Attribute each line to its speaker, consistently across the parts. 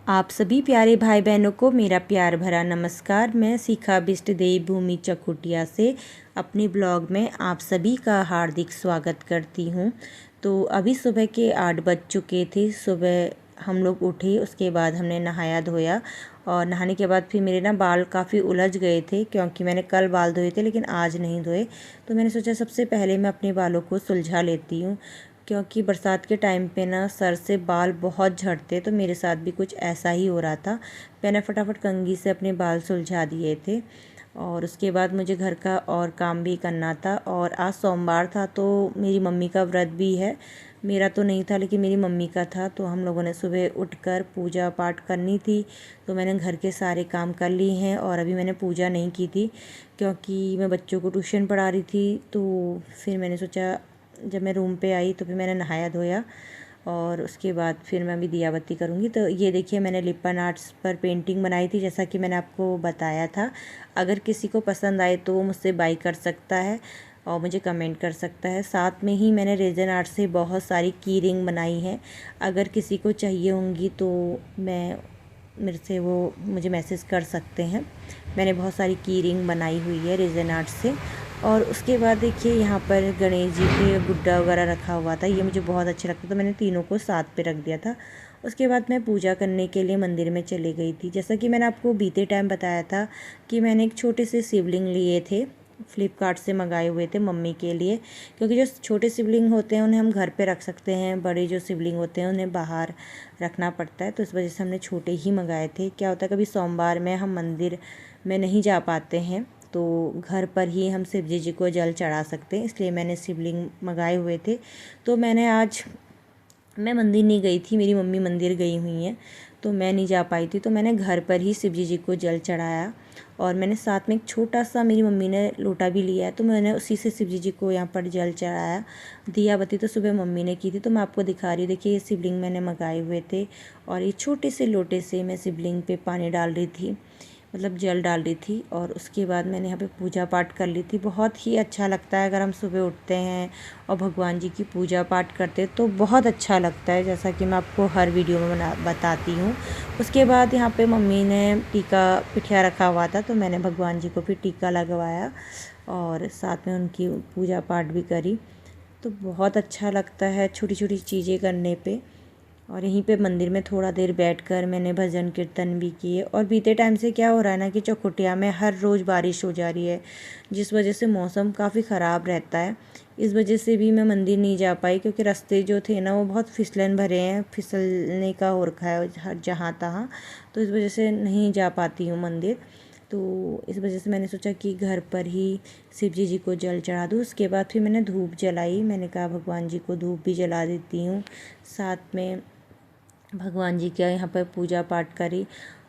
Speaker 1: आप सभी प्यारे भाई बहनों को मेरा प्यार भरा नमस्कार। मैं शिखा बिष्ट देवी भूमि चकुटिया से अपने ब्लॉग में आप सभी का हार्दिक स्वागत करती हूँ। तो अभी सुबह के 8 बज चुके थे। सुबह हम लोग उठे, उसके बाद हमने नहाया धोया और नहाने के बाद फिर मेरे बाल काफ़ी उलझ गए थे क्योंकि मैंने कल बाल धोए थे लेकिन आज नहीं धोए। तो मैंने सोचा सबसे पहले मैं अपने बालों को सुलझा लेती हूँ क्योंकि बरसात के टाइम पे सर से बाल बहुत झड़ते। तो मेरे साथ भी कुछ ऐसा ही हो रहा था। मैंने फटाफट कंघी से अपने बाल सुलझा दिए थे और उसके बाद मुझे घर का और काम भी करना था। और आज सोमवार था तो मेरी मम्मी का व्रत भी है। मेरा तो नहीं था लेकिन मेरी मम्मी का था। तो हम लोगों ने सुबह उठकर पूजा पाठ करनी थी। तो मैंने घर के सारे काम कर लिए हैं और अभी मैंने पूजा नहीं की थी क्योंकि मैं बच्चों को ट्यूशन पढ़ा रही थी। तो फिर मैंने सोचा जब मैं रूम पे आई तो फिर मैंने नहाया धोया और उसके बाद फिर मैं अभी दिया बत्ती करूँगी। तो ये देखिए मैंने लिपन आर्ट्स पर पेंटिंग बनाई थी जैसा कि मैंने आपको बताया था। अगर किसी को पसंद आए तो वो मुझसे बाय कर सकता है और मुझे कमेंट कर सकता है। साथ में ही मैंने रेजन आर्ट से बहुत सारी की रिंग बनाई है। अगर किसी को चाहिए होंगी तो मेरे से वो मुझे मैसेज कर सकते हैं। मैंने बहुत सारी की रिंग बनाई हुई है रेजन आर्ट से। और उसके बाद देखिए यहाँ पर गणेश जी के गुड्डा वगैरह रखा हुआ था। ये मुझे बहुत अच्छा लगता था, तो मैंने तीनों को साथ पे रख दिया था। उसके बाद मैं पूजा करने के लिए मंदिर में चली गई थी। जैसा कि मैंने आपको बीते टाइम बताया था कि मैंने एक छोटे से शिवलिंग लिए थे, फ्लिपकार्ट से मंगाए हुए थे मम्मी के लिए। क्योंकि जो छोटे शिवलिंग होते हैं उन्हें हम घर पे रख सकते हैं, बड़े जो शिवलिंग होते हैं उन्हें बाहर रखना पड़ता है। तो इस वजह से हमने छोटे ही मंगाए थे। क्या होता है कभी सोमवार में हम मंदिर में नहीं जा पाते हैं तो घर पर ही हम शिव जी को जल चढ़ा सकते हैं, इसलिए मैंने शिवलिंग मंगाए हुए थे। तो मैं मंदिर नहीं गई थी, मेरी मम्मी मंदिर गई हुई हैं तो मैं नहीं जा पाई थी। तो मैंने घर पर ही शिव जी को जल चढ़ाया और मैंने साथ में एक छोटा सा मेरी मम्मी ने लोटा भी लिया है तो मैंने उसी से शिव जी को यहाँ पर जल चढ़ाया। दिया बत्ती तो सुबह मम्मी ने की थी तो मैं आपको दिखा रही हूँ। देखिए ये शिवलिंग मैंने मंगाए हुए थे और ये छोटे से लोटे से मैं शिवलिंग पे पानी डाल रही थी, मतलब जल डाल रही थी। और उसके बाद मैंने यहाँ पे पूजा पाठ कर ली थी। बहुत ही अच्छा लगता है अगर हम सुबह उठते हैं और भगवान जी की पूजा पाठ करते हैं तो बहुत अच्छा लगता है, जैसा कि मैं आपको हर वीडियो में बताती हूँ। उसके बाद यहाँ पे मम्मी ने टीका पिठिया रखा हुआ था तो मैंने भगवान जी को फिर टीका लगवाया और साथ में उनकी पूजा पाठ भी करी। तो बहुत अच्छा लगता है छोटी छोटी चीज़ें करने पे। और यहीं पे मंदिर में थोड़ा देर बैठकर मैंने भजन कीर्तन भी किए। और बीते टाइम से क्या हो रहा है ना कि चौखुटिया में हर रोज़ बारिश हो जा रही है, जिस वजह से मौसम काफ़ी ख़राब रहता है। इस वजह से भी मैं मंदिर नहीं जा पाई क्योंकि रास्ते जो थे ना वो बहुत फिसलन भरे हैं, फिसलने का हो रखा है हर जहाँ तहाँ। तो इस वजह से नहीं जा पाती हूँ मंदिर। तो इस वजह से मैंने सोचा कि घर पर ही शिव जी को जल चढ़ा दूँ। उसके बाद फिर मैंने धूप जलाई। मैंने कहा भगवान जी को धूप भी जला देती हूँ, साथ में भगवान जी का यहाँ पर पूजा पाठ करी।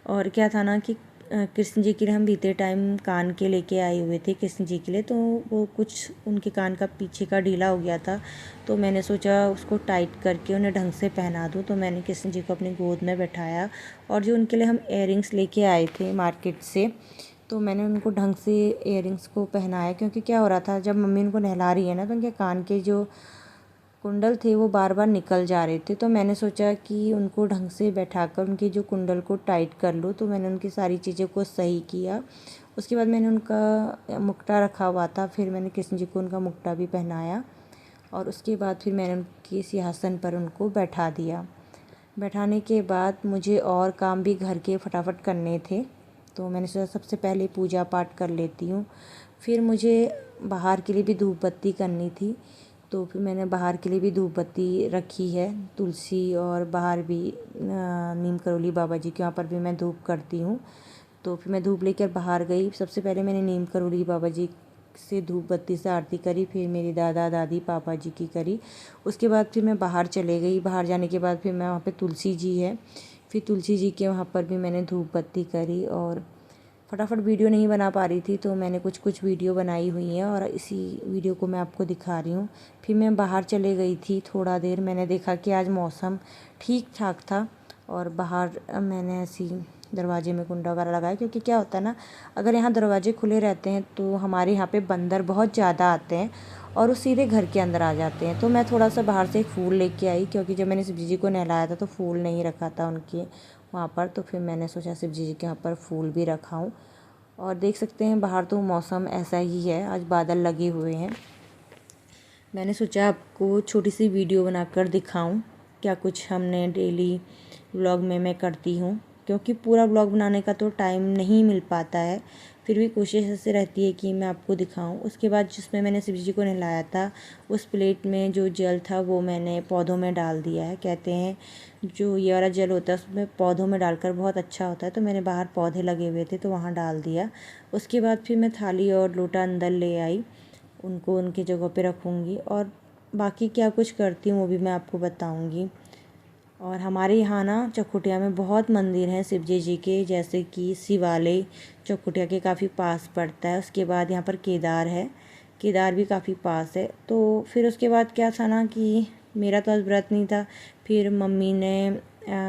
Speaker 1: और क्या था ना कि कृष्ण जी के लिए हम बीते टाइम कान के लेके आए हुए थे कृष्ण जी के लिए। तो वो कुछ उनके कान का पीछे का ढीला हो गया था तो मैंने सोचा उसको टाइट करके उन्हें ढंग से पहना दूँ। तो मैंने कृष्ण जी को अपनी गोद में बैठाया और जो उनके लिए हम इयररिंग्स लेके आए थे मार्केट से तो मैंने उनको ढंग से इयररिंग्स को पहनाया। क्योंकि क्या हो रहा था जब मम्मी उनको नहला रही है ना तो उनके कान के जो कुंडल थे वो बार बार निकल जा रहे थे। तो मैंने सोचा कि उनको ढंग से बैठाकर उनके जो कुंडल को टाइट कर लूँ। तो मैंने उनकी सारी चीज़ों को सही किया। उसके बाद मैंने उनका मुक्टा रखा हुआ था, फिर मैंने कृष्ण जी को उनका मुक्टा भी पहनाया और उसके बाद फिर मैंने उनके सिंहासन पर उनको बैठा दिया। बैठाने के बाद मुझे और काम भी घर के फटाफट करने थे तो मैंने सोचा सबसे पहले पूजा पाठ कर लेती हूँ। फिर मुझे बाहर के लिए भी धूप बत्ती करनी थी तो फिर मैंने बाहर के लिए भी धूप बत्ती रखी है, तुलसी और बाहर भी नीम करोली बाबा जी के वहाँ पर भी मैं धूप करती हूँ। तो फिर मैं धूप लेकर बाहर गई। सबसे पहले मैंने नीम करोली बाबा जी से धूप बत्ती से आरती करी, फिर मेरी दादा दादी पापा जी की करी। उसके बाद फिर मैं बाहर चले गई। बाहर जाने के बाद फिर मैं वहाँ पे तुलसी जी है, फिर तुलसी जी के वहाँ पर भी मैंने धूप बत्ती करी। और फटाफट वीडियो नहीं बना पा रही थी तो मैंने कुछ वीडियो बनाई हुई हैं और इसी वीडियो को मैं आपको दिखा रही हूँ। फिर मैं बाहर चले गई थी थोड़ा देर। मैंने देखा कि आज मौसम ठीक ठाक था और बाहर मैंने ऐसी दरवाजे में कुंडा वगैरह लगाया, क्योंकि क्या होता है ना, अगर यहाँ दरवाजे खुले रहते हैं तो हमारे यहाँ पे बंदर बहुत ज़्यादा आते हैं और वो सीधे घर के अंदर आ जाते हैं। तो मैं थोड़ा सा बाहर से एक फूल लेके आई, क्योंकि जब मैंने शिव जी को नहलाया था तो फूल नहीं रखा था उनके वहाँ पर, तो फिर मैंने सोचा शिव जी के यहाँ पर फूल भी रखाऊँ। और देख सकते हैं बाहर तो मौसम ऐसा ही है, आज बादल लगे हुए हैं। मैंने सोचा आपको छोटी सी वीडियो बनाकर दिखाऊं क्या कुछ हमने डेली व्लॉग में मैं करती हूं, क्योंकि पूरा व्लॉग बनाने का तो टाइम नहीं मिल पाता है, फिर भी कोशिश ऐसे रहती है कि मैं आपको दिखाऊं। उसके बाद जिसमें मैंने शिव जी को नहलाया था उस प्लेट में जो जल था वो मैंने पौधों में डाल दिया है। कहते हैं जो ये वाला जल होता है उसमें पौधों में डालकर बहुत अच्छा होता है, तो मैंने बाहर पौधे लगे हुए थे तो वहाँ डाल दिया। उसके बाद फिर मैं थाली और लोटा अंदर ले आई, उनको उनकी जगह पे रखूँगी और बाकी क्या कुछ करती हूँ वो भी मैं आपको बताऊँगी। और हमारे यहाँ ना चौखुटिया में बहुत मंदिर हैं शिव जी के, जैसे कि शिवालय चौखुटिया के काफ़ी पास पड़ता है। उसके बाद यहाँ पर केदार है, केदार भी काफ़ी पास है। तो फिर उसके बाद क्या था ना कि मेरा तो आज व्रत नहीं था, फिर मम्मी ने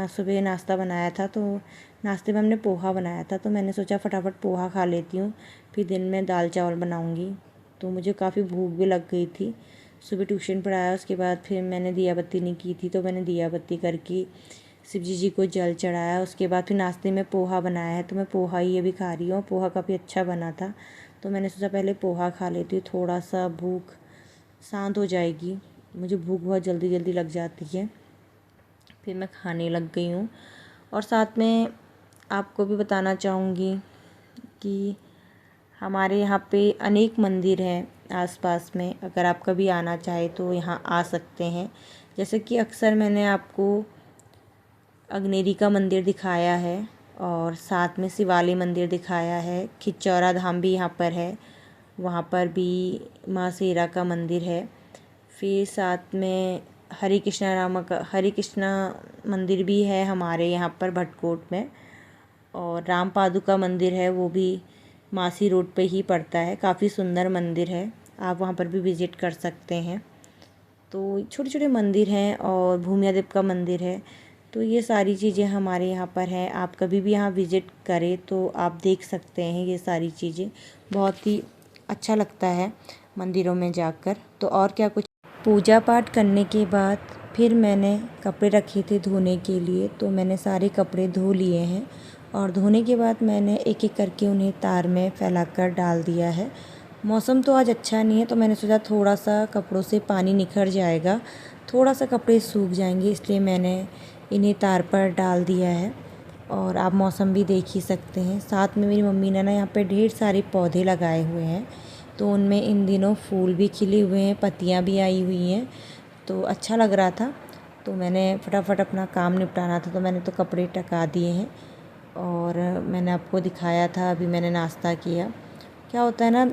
Speaker 1: सुबह नाश्ता बनाया था, तो नाश्ते में हमने पोहा बनाया था, तो मैंने सोचा फटाफट पोहा खा लेती हूँ, फिर दिन में दाल चावल बनाऊँगी। तो मुझे काफ़ी भूख भी लग गई थी, सुबह ट्यूशन पढ़ाया, उसके बाद फिर मैंने दिया बत्ती नहीं की थी तो मैंने दिया बत्ती करके शिव जी को जल चढ़ाया। उसके बाद फिर नाश्ते में पोहा बनाया है, तो मैं पोहा ही अभी खा रही हूँ। पोहा काफ़ी अच्छा बना था, तो मैंने सोचा पहले पोहा खा लेती हूँ, थोड़ा सा भूख शांत हो जाएगी, मुझे भूख बहुत जल्दी जल्दी लग जाती है। फिर मैं खाने लग गई हूँ। और साथ में आपको भी बताना चाहूँगी कि हमारे यहाँ पे अनेक मंदिर हैं आसपास में, अगर आप कभी आना चाहे तो यहाँ आ सकते हैं। जैसे कि अक्सर मैंने आपको अग्नेरी का मंदिर दिखाया है और साथ में शिवालय मंदिर दिखाया है, खिचौरा धाम भी यहाँ पर है, वहाँ पर भी माँ शेरा का मंदिर है। फिर साथ में हरे कृष्णा मंदिर भी है हमारे यहाँ पर भटकोट में, और राम पादुका मंदिर है, वो भी मासी रोड पे ही पड़ता है, काफ़ी सुंदर मंदिर है, आप वहाँ पर भी विज़िट कर सकते हैं। तो छोटे छोटे मंदिर हैं और भूमिया देव का मंदिर है, तो ये सारी चीज़ें हमारे यहाँ पर हैं। आप कभी भी यहाँ विज़िट करें तो आप देख सकते हैं ये सारी चीज़ें, बहुत ही अच्छा लगता है मंदिरों में जाकर। तो और क्या कुछ पूजा पाठ करने के बाद फिर मैंने कपड़े रखे थे धोने के लिए, तो मैंने सारे कपड़े धो लिए हैं और धोने के बाद मैंने एक एक करके उन्हें तार में फैलाकर डाल दिया है। मौसम तो आज अच्छा नहीं है, तो मैंने सोचा थोड़ा सा कपड़ों से पानी निखर जाएगा, थोड़ा सा कपड़े सूख जाएंगे, इसलिए मैंने इन्हें तार पर डाल दिया है। और आप मौसम भी देख ही सकते हैं। साथ में मेरी मम्मी ने ना यहाँ पे ढेर सारे पौधे लगाए हुए हैं, तो उनमें इन दिनों फूल भी खिले हुए हैं, पत्तियाँ भी आई हुई हैं, तो अच्छा लग रहा था। तो मैंने फटाफट अपना काम निपटाना था, तो मैंने तो कपड़े टका दिए हैं और मैंने आपको दिखाया था अभी मैंने नाश्ता किया। क्या होता है ना,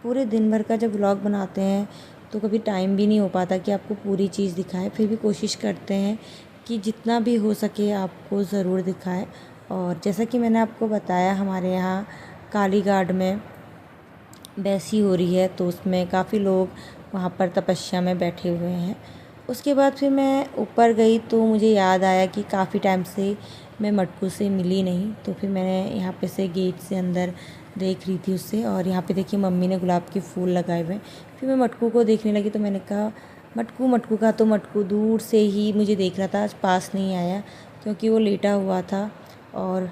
Speaker 1: पूरे दिन भर का जब व्लॉग बनाते हैं तो कभी टाइम भी नहीं हो पाता कि आपको पूरी चीज़ दिखाएं, फिर भी कोशिश करते हैं कि जितना भी हो सके आपको ज़रूर दिखाएं। और जैसा कि मैंने आपको बताया हमारे यहाँ काली घाट में बैसी हो रही है, तो उसमें काफ़ी लोग वहाँ पर तपस्या में बैठे हुए हैं। उसके बाद फिर मैं ऊपर गई तो मुझे याद आया कि काफ़ी टाइम से मैं मटकू से मिली नहीं, तो फिर मैंने यहाँ पे से गेट से अंदर देख रही थी उससे, और यहाँ पे देखिए मम्मी ने गुलाब के फूल लगाए हुए हैं। फिर मैं मटकू को देखने लगी, तो मैंने कहा मटकू मटकू का, तो मटकू दूर से ही मुझे देख रहा था, आज पास नहीं आया क्योंकि वो लेटा हुआ था और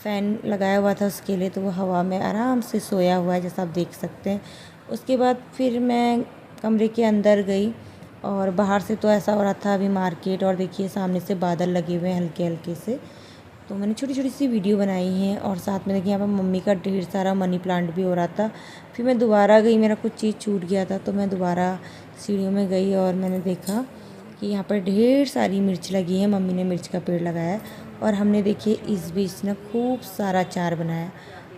Speaker 1: फ़ैन लगाया हुआ था उसके लिए, तो वो हवा में आराम से सोया हुआ है जैसा आप देख सकते हैं। उसके बाद फिर मैं कमरे के अंदर गई और बाहर से तो ऐसा हो रहा था अभी मार्केट, और देखिए सामने से बादल लगे हुए हैं हल्के हल्के से, तो मैंने छोटी छोटी सी वीडियो बनाई है। और साथ में देखिए यहाँ पर मम्मी का ढेर सारा मनी प्लांट भी हो रहा था। फिर मैं दोबारा गई, मेरा कुछ चीज़ छूट गया था, तो मैं दोबारा सीढ़ियों में गई और मैंने देखा कि यहाँ पर ढेर सारी मिर्च लगी है, मम्मी ने मिर्च का पेड़ लगाया है, और हमने देखिए इस बीच ना खूब सारा अचार बनाया।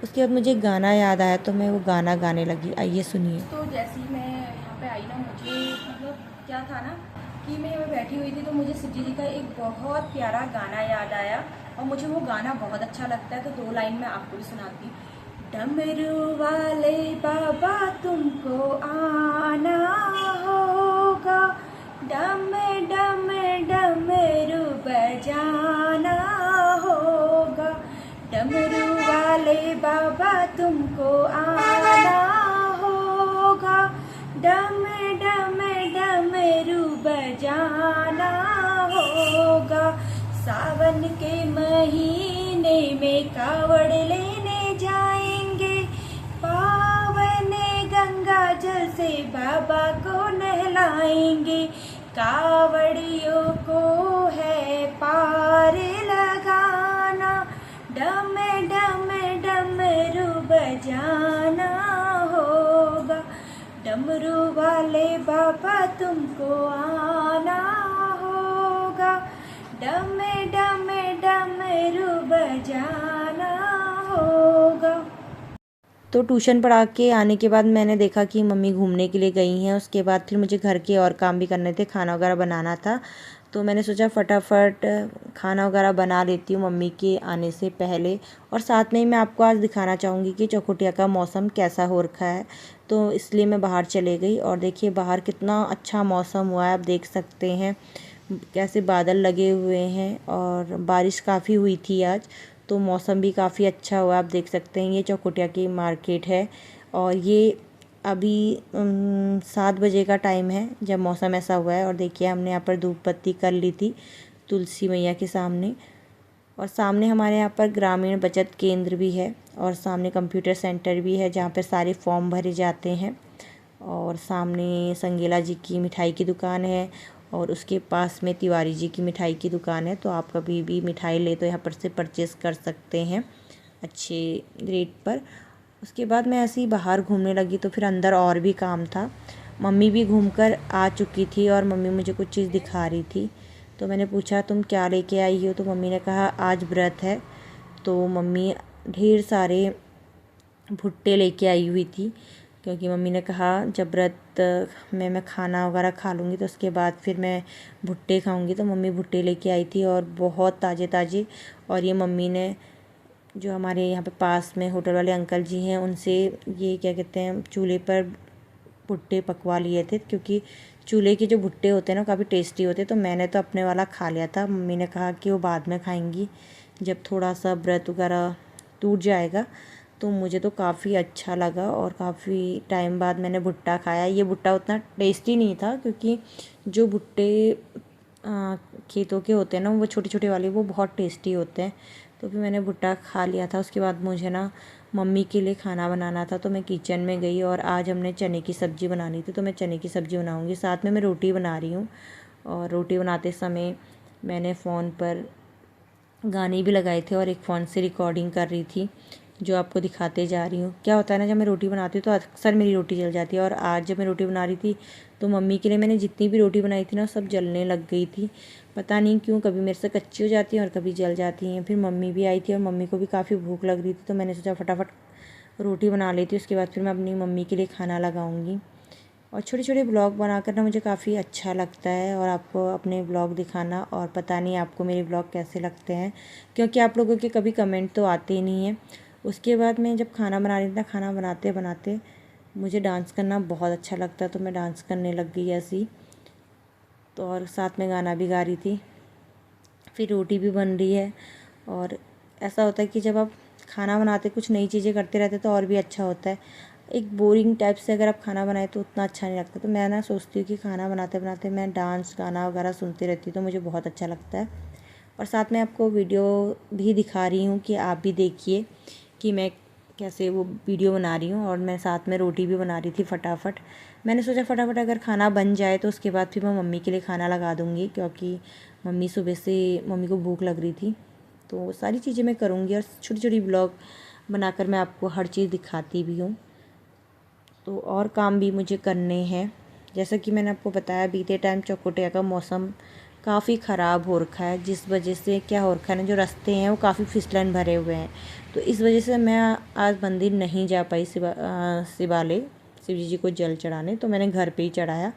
Speaker 1: उसके बाद मुझे गाना याद आया, तो मैं वो गाना गाने लगी, आइए सुनिए।
Speaker 2: तो जैसे ही मैं यहाँ पे आई ना, मुझे मतलब क्या था ना कि मैं यहाँ बैठी हुई थी, तो मुझे शिव जी का एक बहुत प्यारा गाना याद आया और मुझे वो गाना बहुत अच्छा लगता है, तो 2 लाइन में आपको भी सुनाती हूँ। डमरू वाले बाबा तुमको आना होगा, डम डम डमरू बजाना होगा, सावन के महीने में कावड़ लेने जाएंगे, पावन गंगा जल से बाबा को नहलाएंगे। कावड़ियों को है पार लगाना, डम डम डमरू बजाना होगा। डमरू वाले बाबा तुमको आना होगा, डम डम डमरू बजाना होगा।
Speaker 1: तो ट्यूशन पढ़ा के आने के बाद मैंने देखा कि मम्मी घूमने के लिए गई हैं। उसके बाद फिर मुझे घर के और काम भी करने थे, खाना वगैरह बनाना था। तो मैंने सोचा फटाफट खाना वगैरह बना लेती हूँ मम्मी के आने से पहले। और साथ में ही मैं आपको आज दिखाना चाहूँगी कि चौखुटिया का मौसम कैसा हो रखा है। तो इसलिए मैं बाहर चले गई और देखिए बाहर कितना अच्छा मौसम हुआ है। आप देख सकते हैं कैसे बादल लगे हुए हैं और बारिश काफ़ी हुई थी आज, तो मौसम भी काफ़ी अच्छा हुआ। आप देख सकते हैं ये चौखुटिया की मार्केट है और ये अभी 7 बजे का टाइम है जब मौसम ऐसा हुआ है। और देखिए हमने यहाँ पर धूप बत्ती कर ली थी तुलसी मैया के सामने। और सामने हमारे यहाँ पर ग्रामीण बचत केंद्र भी है और सामने कंप्यूटर सेंटर भी है जहाँ पर सारे फॉर्म भरे जाते हैं। और सामने संगीला जी की मिठाई की दुकान है और उसके पास में तिवारी जी की मिठाई की दुकान है। तो आप कभी भी मिठाई ले तो यहाँ पर से परचेज़ कर सकते हैं अच्छे रेट पर। उसके बाद मैं ऐसे ही बाहर घूमने लगी तो फिर अंदर और भी काम था। मम्मी भी घूमकर आ चुकी थी और मम्मी मुझे कुछ चीज़ दिखा रही थी। तो मैंने पूछा तुम क्या लेके आई हो, तो मम्मी ने कहा आज व्रत है। तो मम्मी ढेर सारे भुट्टे लेके आई हुई थी क्योंकि मम्मी ने कहा जब व्रत में मैं खाना वगैरह खा लूँगी तो उसके बाद फिर मैं भुट्टे खाऊंगी। तो मम्मी भुट्टे लेके आई थी और बहुत ताज़े ताज़े। और ये मम्मी ने जो हमारे यहाँ पे पास में होटल वाले अंकल जी हैं उनसे ये क्या कहते हैं चूल्हे पर भुट्टे पकवा लिए थे, क्योंकि चूल्हे के जो भुट्टे होते हैं ना काफ़ी टेस्टी होते हैं। तो मैंने तो अपने वाला खा लिया था, मम्मी ने कहा कि वो बाद में खाएंगी जब थोड़ा सा व्रत वगैरह टूट जाएगा। तो मुझे तो काफ़ी अच्छा लगा और काफ़ी टाइम बाद मैंने भुट्टा खाया। ये भुट्टा उतना टेस्टी नहीं था क्योंकि जो भुट्टे खेतों के होते हैं ना वो छोटे छोटे वाले वो बहुत टेस्टी होते हैं। तो फिर मैंने भुट्टा खा लिया था। उसके बाद मुझे ना मम्मी के लिए खाना बनाना था तो मैं किचन में गई और आज हमने चने की सब्ज़ी बनानी थी। तो मैं चने की सब्ज़ी बनाऊंगी, साथ में मैं रोटी बना रही हूँ। और रोटी बनाते समय मैंने फ़ोन पर गाने भी लगाए थे और एक फ़ोन से रिकॉर्डिंग कर रही थी जो आपको दिखाते जा रही हूँ। क्या होता है ना जब मैं रोटी बनाती हूँ तो अक्सर मेरी रोटी जल जाती है। और आज जब मैं रोटी बना रही थी तो मम्मी के लिए मैंने जितनी भी रोटी बनाई थी ना सब जलने लग गई थी। पता नहीं क्यों, कभी मेरे से कच्ची हो जाती हैं और कभी जल जाती हैं। फिर मम्मी भी आई थी और मम्मी को भी काफ़ी भूख लग रही थी तो मैंने सोचा फटाफट रोटी बना लेती हूँ, उसके बाद फिर मैं अपनी मम्मी के लिए खाना लगाऊँगी। और छोटे छोटे ब्लॉग बनाकर ना मुझे काफ़ी अच्छा लगता है और आपको अपने ब्लॉग दिखाना। और पता नहीं आपको मेरे ब्लॉग कैसे लगते हैं, क्योंकि आप लोगों के कभी कमेंट तो आते ही नहीं हैं। उसके बाद मैं जब खाना बना रही थी, खाना बनाते बनाते मुझे डांस करना बहुत अच्छा लगता है तो मैं डांस करने लग गई ऐसी। तो और साथ में गाना भी गा रही थी। फिर रोटी भी बन रही है। और ऐसा होता है कि जब आप खाना बनाते कुछ नई चीज़ें करते रहते तो और भी अच्छा होता है। एक बोरिंग टाइप से अगर आप खाना बनाए तो उतना अच्छा नहीं लगता। तो मैं ना सोचती हूँ कि खाना बनाते बनाते मैं डांस गाना वगैरह सुनती रहती हूँ तो मुझे बहुत अच्छा लगता है। और साथ में आपको वीडियो भी दिखा रही हूँ कि आप भी देखिए कि मैं कैसे वो वीडियो बना रही हूँ। और मैं साथ में रोटी भी बना रही थी फटाफट। मैंने सोचा फटाफट अगर खाना बन जाए तो उसके बाद फिर मैं मम्मी के लिए खाना लगा दूँगी, क्योंकि मम्मी सुबह से मम्मी को भूख लग रही थी। तो सारी चीज़ें मैं करूँगी और छोटी छोटी ब्लॉग बनाकर मैं आपको हर चीज़ दिखाती भी हूँ। तो और काम भी मुझे करने हैं। जैसा कि मैंने आपको बताया बीते टाइम चौखुटिया का मौसम काफ़ी ख़राब हो रखा है, जिस वजह से क्या हो रखा है ना जो रास्ते हैं वो काफ़ी फिसलन भरे हुए हैं। तो इस वजह से मैं आज मंदिर नहीं जा पाई शिवालय शिव जी को जल चढ़ाने, तो मैंने घर पे ही चढ़ाया।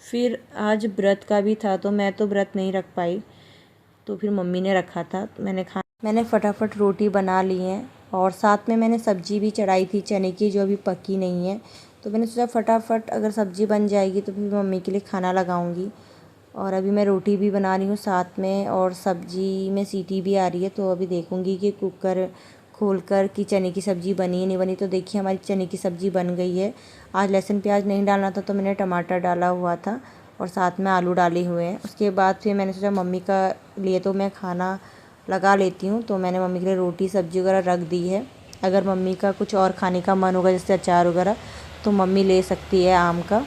Speaker 1: फिर आज व्रत का भी था तो मैं तो व्रत नहीं रख पाई, तो फिर मम्मी ने रखा था। मैंने फटाफट रोटी बना ली है और साथ में मैंने सब्ज़ी भी चढ़ाई थी चने की जो अभी पकी नहीं है। तो मैंने सोचा फटाफट अगर सब्ज़ी बन जाएगी तो फिर मम्मी के लिए खाना लगाऊंगी। और अभी मैं रोटी भी बना रही हूँ साथ में, और सब्ज़ी में सीटी भी आ रही है। तो अभी देखूंगी कि कुकर खोलकर कि चने की सब्ज़ी बनी नहीं बनी। तो देखिए हमारी चने की सब्ज़ी बन गई है। आज लहसुन प्याज नहीं डालना था तो मैंने टमाटर डाला हुआ था और साथ में आलू डाले हुए हैं। उसके बाद फिर मैंने सोचा मम्मी का लिए तो मैं खाना लगा लेती हूँ, तो मैंने मम्मी के लिए रोटी सब्ज़ी वगैरह रख दी है। अगर मम्मी का कुछ और खाने का मन होगा जैसे अचार वगैरह तो मम्मी ले सकती है आम का,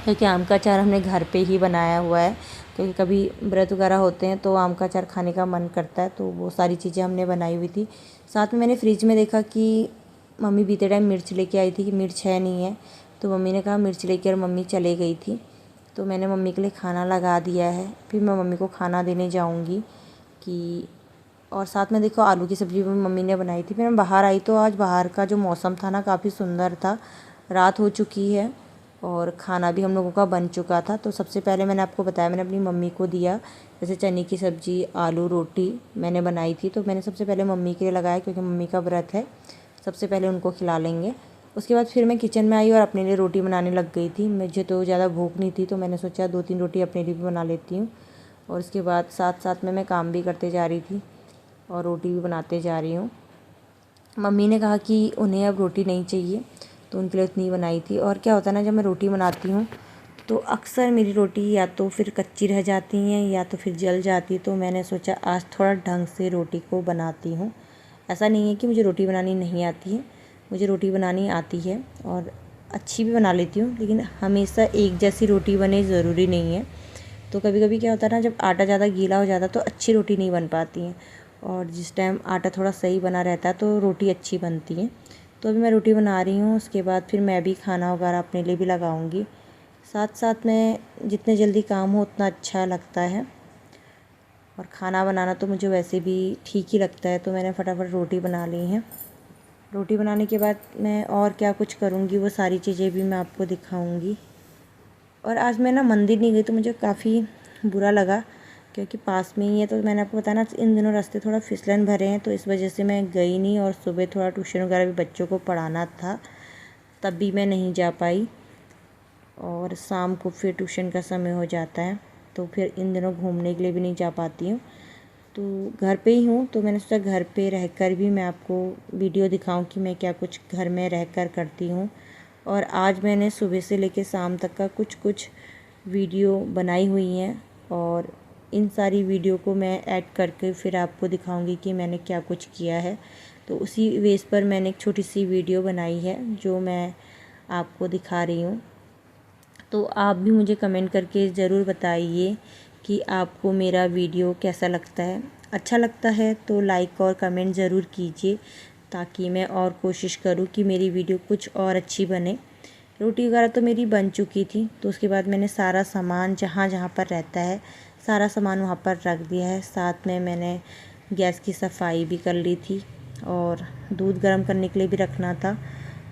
Speaker 1: क्योंकि आम का अचार हमने घर पे ही बनाया हुआ है। क्योंकि कभी व्रत वगैरह होते हैं तो आम का अचार खाने का मन करता है, तो वो सारी चीज़ें हमने बनाई हुई थी। साथ में मैंने फ्रिज में देखा कि मम्मी बीते टाइम मिर्च लेके आई थी कि मिर्च है नहीं है, तो मम्मी ने कहा मिर्च लेकर मम्मी चले गई थी। तो मैंने मम्मी के लिए खाना लगा दिया है, फिर मैं मम्मी को खाना देने जाऊँगी कि। और साथ में देखो आलू की सब्ज़ी भी मम्मी ने बनाई थी। फिर मैं बाहर आई तो आज बाहर का जो मौसम था ना काफ़ी सुंदर था। रात हो चुकी है और खाना भी हम लोगों का बन चुका था। तो सबसे पहले मैंने आपको बताया मैंने अपनी मम्मी को दिया, जैसे चने की सब्ज़ी आलू रोटी मैंने बनाई थी, तो मैंने सबसे पहले मम्मी के लिए लगाया क्योंकि मम्मी का व्रत है, सबसे पहले उनको खिला लेंगे। उसके बाद फिर मैं किचन में आई और अपने लिए रोटी बनाने लग गई थी। मुझे तो ज़्यादा भूख नहीं थी, तो मैंने सोचा 2-3 रोटी अपने लिए भी बना लेती हूँ। और उसके बाद साथ साथ में मैं काम भी करते जा रही थी और रोटी भी बनाते जा रही हूँ। मम्मी ने कहा कि उन्हें अब रोटी नहीं चाहिए, तो उनके लिए उतनी बनाई थी। और क्या होता है ना, जब मैं रोटी बनाती हूँ तो अक्सर मेरी रोटी या तो फिर कच्ची रह जाती हैं या तो फिर जल जाती है। तो मैंने सोचा आज थोड़ा ढंग से रोटी को बनाती हूँ। ऐसा नहीं है कि मुझे रोटी बनानी नहीं आती है, मुझे रोटी बनानी आती है और अच्छी भी बना लेती हूँ, लेकिन हमेशा एक जैसी रोटी बने ज़रूरी नहीं है। तो कभी कभी क्या होता है ना, जब आटा ज़्यादा गीला हो जाता है तो अच्छी रोटी नहीं बन पाती है, और जिस टाइम आटा थोड़ा सही बना रहता है तो रोटी अच्छी बनती है। तो अभी मैं रोटी बना रही हूँ, उसके बाद फिर मैं भी खाना वगैरह अपने लिए भी लगाऊंगी। साथ साथ में जितने जल्दी काम हो उतना अच्छा लगता है, और खाना बनाना तो मुझे वैसे भी ठीक ही लगता है। तो मैंने फटाफट रोटी बना ली है। रोटी बनाने के बाद मैं और क्या कुछ करूँगी वो सारी चीज़ें भी मैं आपको दिखाऊँगी। और आज मैं ना मंदिर नहीं गई तो मुझे काफ़ी बुरा लगा, क्योंकि पास में ही है। तो मैंने आपको बताया ना इन दिनों रास्ते थोड़ा फिसलन भरे हैं, तो इस वजह से मैं गई नहीं। और सुबह थोड़ा ट्यूशन वगैरह भी बच्चों को पढ़ाना था, तब भी मैं नहीं जा पाई। और शाम को फिर ट्यूशन का समय हो जाता है, तो फिर इन दिनों घूमने के लिए भी नहीं जा पाती हूँ। तो घर पे ही हूँ, तो मैंने सोचा घर पे रहकर भी मैं आपको वीडियो दिखाऊं कि मैं क्या कुछ घर में रहकर करती हूँ। और आज मैंने सुबह से लेकर शाम तक का कुछ वीडियो बनाई हुई हैं, और इन सारी वीडियो को मैं ऐड करके फिर आपको दिखाऊंगी कि मैंने क्या कुछ किया है। तो उसी बेस पर मैंने एक छोटी सी वीडियो बनाई है जो मैं आपको दिखा रही हूँ। तो आप भी मुझे कमेंट करके ज़रूर बताइए कि आपको मेरा वीडियो कैसा लगता है। अच्छा लगता है तो लाइक और कमेंट ज़रूर कीजिए, ताकि मैं और कोशिश करूँ कि मेरी वीडियो कुछ और अच्छी बने। रोटी वगैरह तो मेरी बन चुकी थी, तो उसके बाद मैंने सारा सामान जहाँ जहाँ पर रहता है सारा सामान वहाँ पर रख दिया है। साथ में मैंने गैस की सफाई भी कर ली थी, और दूध गर्म करने के लिए भी रखना था।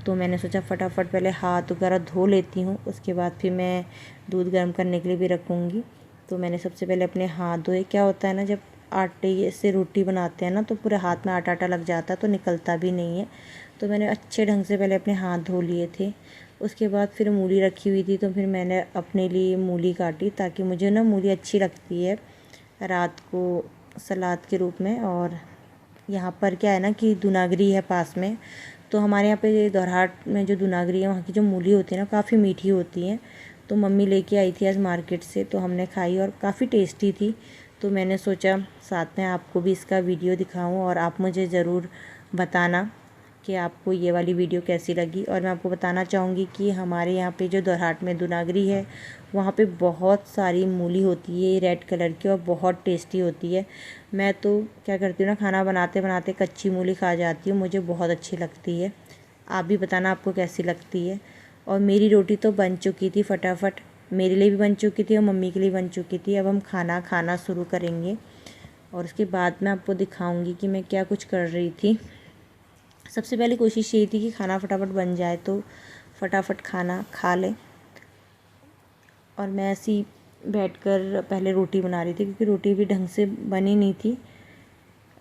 Speaker 1: तो मैंने सोचा फटाफट पहले हाथ वगैरह धो लेती हूँ, उसके बाद फिर मैं दूध गर्म करने के लिए भी रखूँगी। तो मैंने सबसे पहले अपने हाथ धोए। क्या होता है ना, जब आटे से रोटी बनाते हैं ना तो पूरे हाथ में आटा आटा लग जाता है, तो निकलता भी नहीं है। तो मैंने अच्छे ढंग से पहले अपने हाथ धो लिए थे। उसके बाद फिर मूली रखी हुई थी, तो फिर मैंने अपने लिए मूली काटी, ताकि मुझे ना मूली अच्छी लगती है रात को सलाद के रूप में। और यहाँ पर क्या है ना कि दुनागरी है पास में, तो हमारे यहाँ पे दोरहाट में जो दुनागरी है वहाँ की जो मूली होती है ना काफ़ी मीठी होती है। तो मम्मी लेके आई थी आज मार्केट से, तो हमने खाई और काफ़ी टेस्टी थी। तो मैंने सोचा साथ में आपको भी इसका वीडियो दिखाऊं, और आप मुझे ज़रूर बताना कि आपको ये वाली वीडियो कैसी लगी। और मैं आपको बताना चाहूँगी कि हमारे यहाँ पे जो दोरहाट में दुनागरी है वहाँ पे बहुत सारी मूली होती है रेड कलर की, और बहुत टेस्टी होती है। मैं तो क्या करती हूँ ना, खाना बनाते बनाते कच्ची मूली खा जाती हूँ, मुझे बहुत अच्छी लगती है। आप भी बताना आपको कैसी लगती है। और मेरी रोटी तो बन चुकी थी फटाफट, मेरे लिए भी बन चुकी थी और मम्मी के लिए बन चुकी थी। अब हम खाना खाना शुरू करेंगे, और उसके बाद मैं आपको दिखाऊंगी कि मैं क्या कुछ कर रही थी। सबसे पहले कोशिश यही थी कि खाना फटाफट बन जाए, तो फटाफट खाना खा लें। और मैं ऐसी बैठकर पहले रोटी बना रही थी, क्योंकि रोटी भी ढंग से बनी नहीं थी,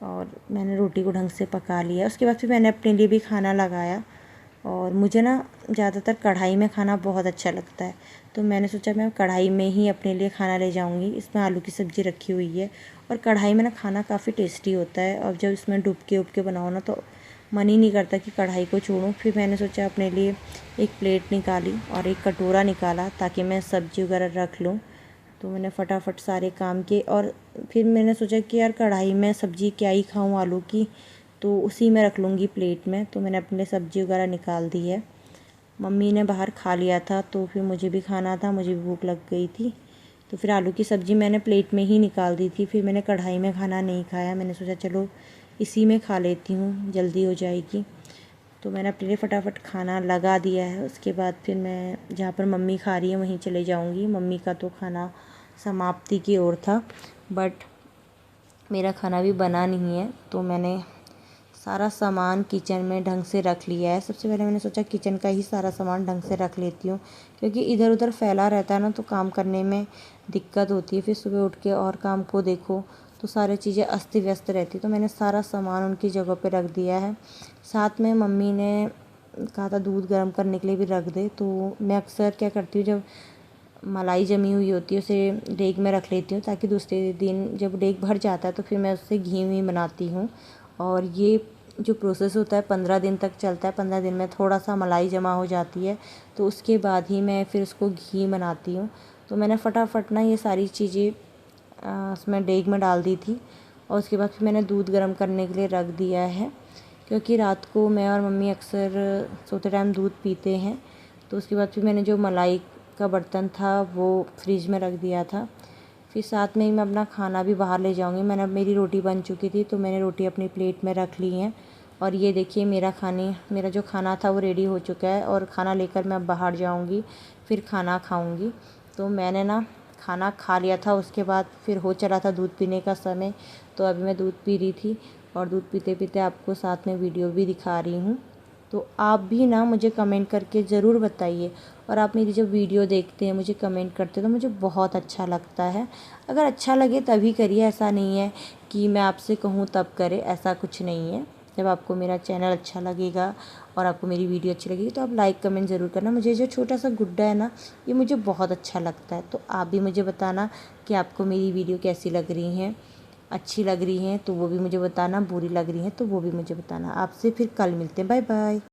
Speaker 1: और मैंने रोटी को ढंग से पका लिया। उसके बाद फिर मैंने अपने लिए भी खाना लगाया। और मुझे ना ज़्यादातर कढ़ाई में खाना बहुत अच्छा लगता है, तो मैंने सोचा मैं कढ़ाई में ही अपने लिए खाना ले जाऊंगी। इसमें आलू की सब्ज़ी रखी हुई है, और कढ़ाई में ना खाना काफ़ी टेस्टी होता है। और जब इसमें डुबके उबके बनाओ ना तो मन ही नहीं करता कि कढ़ाई को छोड़ूं। फिर मैंने सोचा अपने लिए एक प्लेट निकाली और एक कटोरा निकाला ताकि मैं सब्ज़ी वगैरह रख लूं। तो मैंने फटाफट सारे काम किए और फिर मैंने सोचा कि यार कढ़ाई में सब्ज़ी क्या ही खाऊं आलू की, तो उसी में रख लूँगी प्लेट में। तो मैंने अपने सब्ज़ी वगैरह निकाल दी है। मम्मी ने बाहर खा लिया था तो फिर मुझे भी खाना था, मुझे भी भूख लग गई थी। तो फिर आलू की सब्ज़ी मैंने प्लेट में ही निकाल दी थी। फिर मैंने कढ़ाई में खाना नहीं खाया, मैंने सोचा चलो इसी में खा लेती हूँ, जल्दी हो जाएगी। तो मैंने अपने लिए फटाफट खाना लगा दिया है। उसके बाद फिर मैं जहाँ पर मम्मी खा रही है वहीं चले जाऊँगी। मम्मी का तो खाना समाप्ति की ओर था, बट मेरा खाना भी बना नहीं है। तो मैंने सारा सामान किचन में ढंग से रख लिया है। सबसे पहले मैंने सोचा किचन का ही सारा सामान ढंग से रख लेती हूँ, क्योंकि इधर उधर फैला रहता है ना तो काम करने में दिक्कत होती है। फिर सुबह उठ के और काम को देखो तो सारी चीज़ें अस्त व्यस्त रहती। तो मैंने सारा सामान उनकी जगह पे रख दिया है। साथ में मम्मी ने कहा था दूध गर्म करने के लिए भी रख दे। तो मैं अक्सर क्या करती हूँ, जब मलाई जमी हुई होती है उसे डेग में रख लेती हूँ ताकि दूसरे दिन जब डेग भर जाता है तो फिर मैं उससे घी वी बनाती हूँ। और ये जो प्रोसेस होता है 15 दिन तक चलता है। 15 दिन में थोड़ा सा मलाई जमा हो जाती है तो उसके बाद ही मैं फिर उसको घी बनाती हूँ। तो मैंने फटाफट ना ये सारी चीज़ें उसमें डेग में डाल दी थी और उसके बाद फिर मैंने दूध गर्म करने के लिए रख दिया है, क्योंकि रात को मैं और मम्मी अक्सर सोते टाइम दूध पीते हैं। तो उसके बाद फिर मैंने जो मलाई का बर्तन था वो फ्रिज में रख दिया था। फिर साथ में ही मैं अपना खाना भी बाहर ले जाऊंगी। मेरी रोटी बन चुकी थी तो मैंने रोटी अपनी प्लेट में रख ली है। और ये देखिए मेरा जो खाना था वो रेडी हो चुका है और खाना लेकर मैं अब बाहर जाऊंगी, फिर खाना खाऊंगी। तो मैंने ना खाना खा लिया था, उसके बाद फिर हो चला था दूध पीने का समय। तो अभी मैं दूध पी रही थी और दूध पीते पीते आपको साथ में वीडियो भी दिखा रही हूँ। तो आप भी ना मुझे कमेंट करके ज़रूर बताइए, और आप मेरी जब वीडियो देखते हैं मुझे कमेंट करते हैं तो मुझे बहुत अच्छा लगता है। अगर अच्छा लगे तभी करिए, ऐसा नहीं है कि मैं आपसे कहूँ तब करे, ऐसा कुछ नहीं है। जब आपको मेरा चैनल अच्छा लगेगा और आपको मेरी वीडियो अच्छी लगेगी तो आप लाइक कमेंट ज़रूर करना। मुझे जो छोटा सा गुड्डा है ना, ये मुझे बहुत अच्छा लगता है। तो आप भी मुझे बताना कि आपको मेरी वीडियो कैसी लग रही हैं। अच्छी लग रही हैं तो वो भी मुझे बताना, बुरी लग रही हैं तो वो भी मुझे बताना। आपसे फिर कल मिलते हैं, बाय बाय।